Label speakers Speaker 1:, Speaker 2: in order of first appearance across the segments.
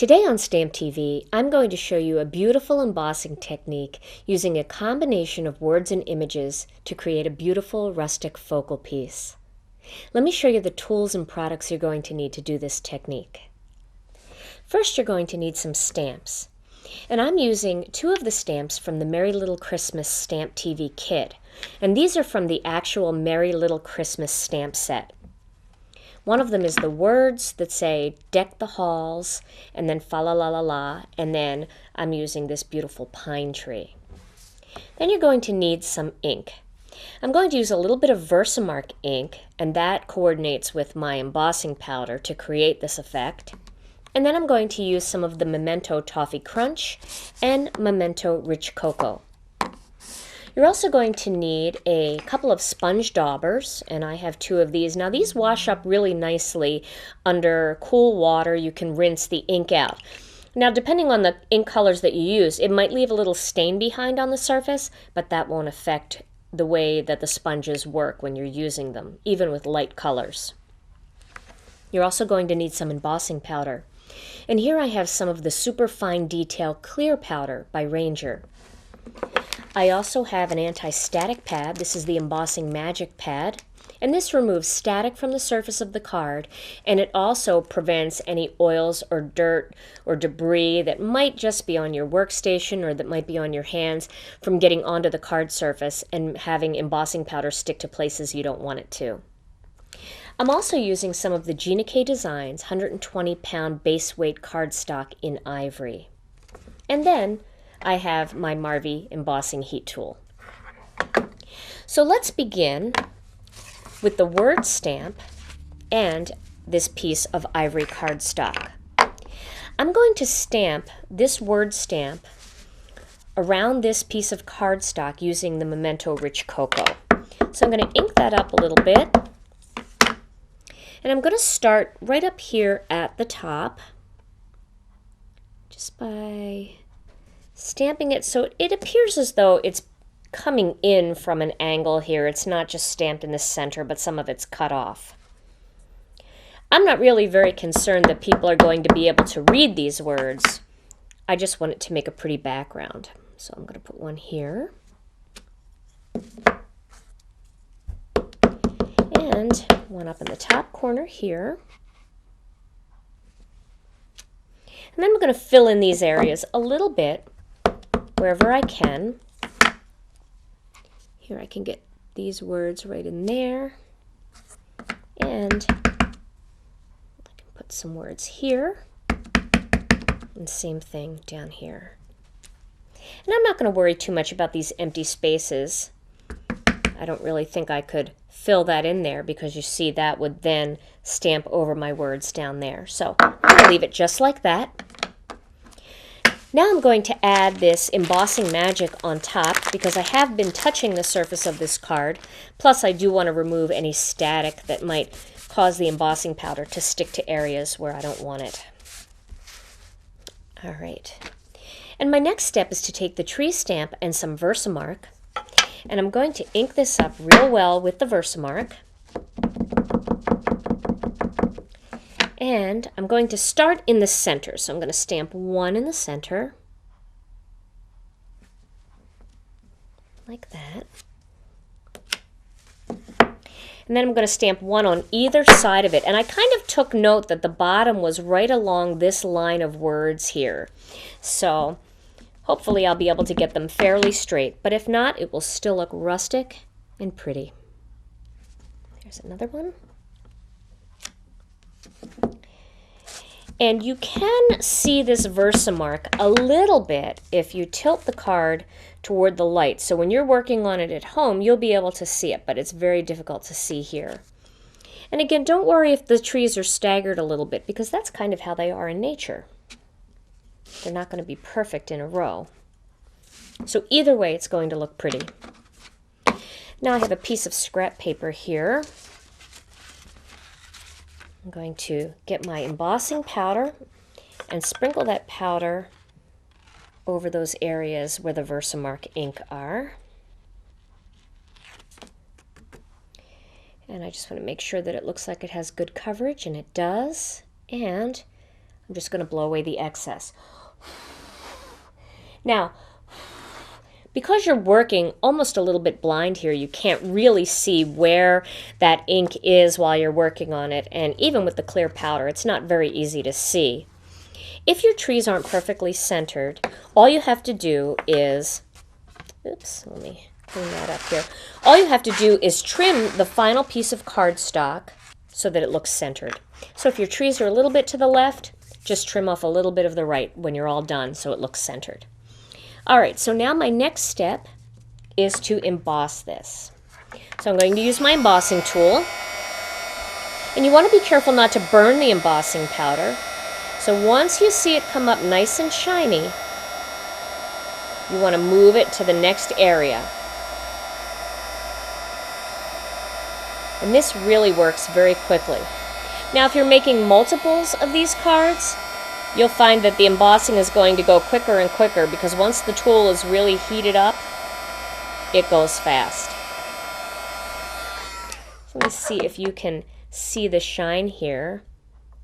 Speaker 1: Today on Stamp TV, I'm going to show you a beautiful embossing technique using a combination of words and images to create a beautiful rustic focal piece. Let me show you the tools and products you're going to need to do this technique. First, you're going to need some stamps. And I'm using two of the stamps from the Merry Little Christmas Stamp TV kit. And these are from the actual Merry Little Christmas stamp set. One of them is the words that say deck the halls and then fa la la la la, and then I'm using this beautiful pine tree. Then you're going to need some ink. I'm going to use a little bit of Versamark ink, and that coordinates with my embossing powder to create this effect. And then I'm going to use some of the Memento Toffee Crunch and Memento Rich Cocoa. You're also going to need a couple of sponge daubers, and I have two of these. Now these wash up really nicely under cool water. You can rinse the ink out. Now depending on the ink colors that you use, it might leave a little stain behind on the surface, but that won't affect the way that the sponges work when you're using them, even with light colors. You're also going to need some embossing powder. And here I have some of the Super Fine Detail Clear Powder by Ranger. I also have an anti-static pad. This is the Embossing Magic Pad, and this removes static from the surface of the card, and it also prevents any oils or dirt or debris that might just be on your workstation or that might be on your hands from getting onto the card surface and having embossing powder stick to places you don't want it to. I'm also using some of the Gina Designs 120-pound base weight cardstock in ivory. And then I have my Marvy embossing heat tool. So let's begin with the word stamp and this piece of ivory cardstock. I'm going to stamp this word stamp around this piece of cardstock using the Memento Rich Cocoa. So I'm going to ink that up a little bit. And I'm going to start right up here at the top just by stamping it so it appears as though it's coming in from an angle here. It's not just stamped in the center, but some of it's cut off. I'm not really very concerned that people are going to be able to read these words. I just want it to make a pretty background. So I'm going to put one here. And one up in the top corner here. And then I'm going to fill in these areas a little bit wherever I can. Here I can get these words right in there. And I can put some words here. And same thing down here. And I'm not going to worry too much about these empty spaces. I don't really think I could fill that in there because you see that would then stamp over my words down there. So I'm going to leave it just like that. Now I'm going to add this embossing magic on top because I have been touching the surface of this card. Plus I do want to remove any static that might cause the embossing powder to stick to areas where I don't want it. All right. And my next step is to take the tree stamp and some Versamark, and I'm going to ink this up real well with the Versamark. And I'm going to start in the center. So I'm going to stamp one in the center, like that. And then I'm going to stamp one on either side of it. And I kind of took note that the bottom was right along this line of words here. So hopefully I'll be able to get them fairly straight. But if not, it will still look rustic and pretty. There's another one. And you can see this Versamark a little bit if you tilt the card toward the light. So when you're working on it at home, you'll be able to see it, but it's very difficult to see here. And again, don't worry if the trees are staggered a little bit, because that's kind of how they are in nature. They're not going to be perfect in a row. So either way, it's going to look pretty. Now I have a piece of scrap paper here. I'm going to get my embossing powder and sprinkle that powder over those areas where the Versamark ink are. And I just want to make sure that it looks like it has good coverage, and it does. And I'm just going to blow away the excess. Now, because you're working almost a little bit blind here, you can't really see where that ink is while you're working on it, and even with the clear powder, it's not very easy to see. If your trees aren't perfectly centered, all you have to do is, oops, let me clean that up here. All you have to do is trim the final piece of cardstock so that it looks centered. So if your trees are a little bit to the left, just trim off a little bit of the right when you're all done so it looks centered. All right, so now my next step is to emboss this. So I'm going to use my embossing tool. And you want to be careful not to burn the embossing powder. So once you see it come up nice and shiny, you want to move it to the next area. And this really works very quickly. Now if you're making multiples of these cards, you'll find that the embossing is going to go quicker and quicker because once the tool is really heated up, it goes fast. So let me see if you can see the shine here.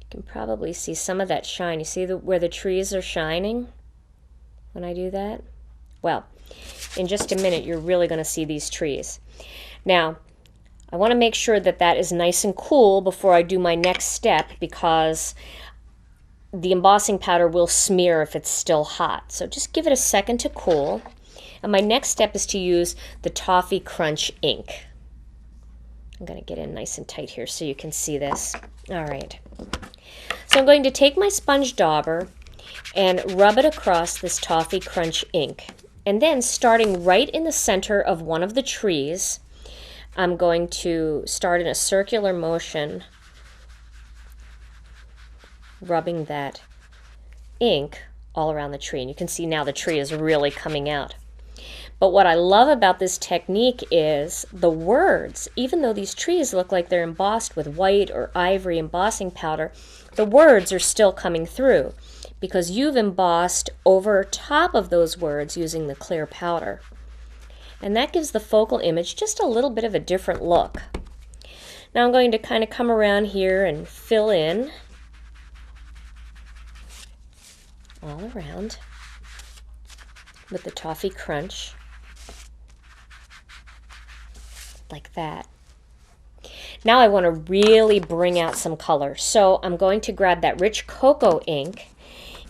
Speaker 1: You can probably see some of that shine. You see where the trees are shining when I do that? Well, in just a minute, you're really going to see these trees. Now, I want to make sure that that is nice and cool before I do my next step because the embossing powder will smear if it's still hot. So just give it a second to cool. And my next step is to use the Toffee Crunch ink. I'm going to get in nice and tight here so you can see this. All right. So I'm going to take my sponge dauber and rub it across this Toffee Crunch ink. And then starting right in the center of one of the trees, I'm going to start in a circular motion rubbing that ink all around the tree. And you can see now the tree is really coming out. But what I love about this technique is the words, even though these trees look like they're embossed with white or ivory embossing powder, the words are still coming through because you've embossed over top of those words using the clear powder. And that gives the focal image just a little bit of a different look. Now I'm going to kind of come around here and fill in all around with the Toffee Crunch, like that. Now I want to really bring out some color. So I'm going to grab that rich cocoa ink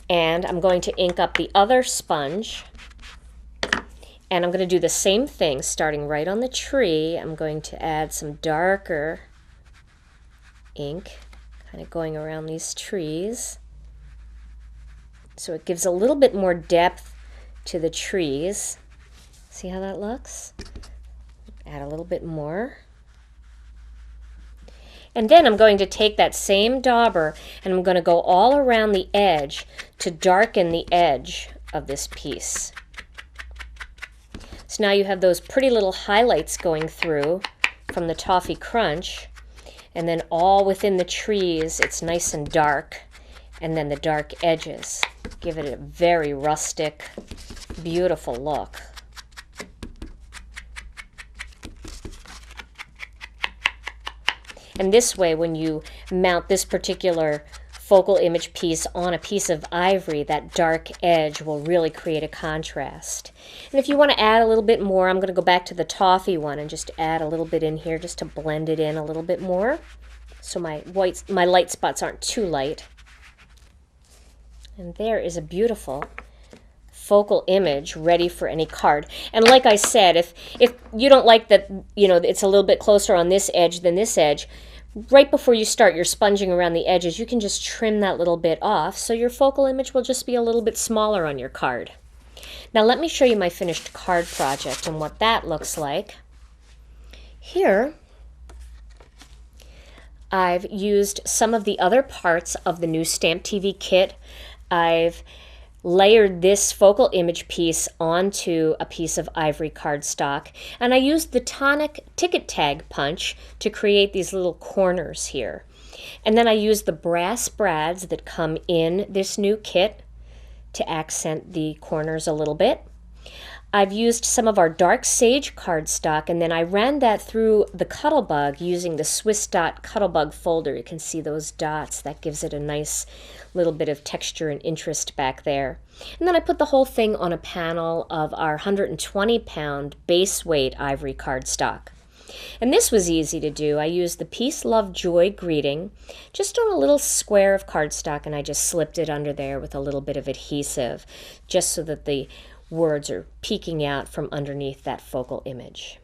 Speaker 1: and I'm going to ink up the other sponge. And I'm going to do the same thing starting right on the tree. I'm going to add some darker ink, kind of going around these trees. So it gives a little bit more depth to the trees. See how that looks? Add a little bit more. And then I'm going to take that same dauber and I'm going to go all around the edge to darken the edge of this piece. So now you have those pretty little highlights going through from the Toffee Crunch, and then all within the trees it's nice and dark, and then the dark edges give it a very rustic, beautiful look. And this way, when you mount this particular focal image piece on a piece of ivory, that dark edge will really create a contrast. And if you want to add a little bit more, I'm going to go back to the toffee one and just add a little bit in here just to blend it in a little bit more so my light spots aren't too light. And there is a beautiful focal image ready for any card. And like I said, if you don't like that, it's a little bit closer on this edge than this edge, right before you start your sponging around the edges, you can just trim that little bit off so your focal image will just be a little bit smaller on your card. Now let me show you my finished card project and what that looks like. Here, I've used some of the other parts of the new Stamp TV kit. I've layered this focal image piece onto a piece of ivory cardstock, and I used the tonic ticket tag punch to create these little corners here. And then I used the brass brads that come in this new kit to accent the corners a little bit. I've used some of our dark sage cardstock, and then I ran that through the Cuttlebug using the Swiss Dot Cuttlebug folder. You can see those dots. That gives it a nice little bit of texture and interest back there. And then I put the whole thing on a panel of our 120-pound base weight ivory cardstock. And this was easy to do. I used the Peace, Love, Joy greeting just on a little square of cardstock, and I just slipped it under there with a little bit of adhesive, just so that the words are peeking out from underneath that focal image.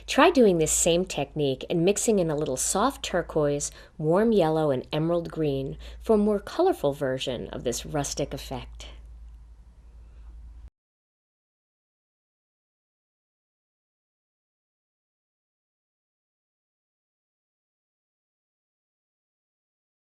Speaker 1: Try doing this same technique and mixing in a little soft turquoise, warm yellow, and emerald green for a more colorful version of this rustic effect.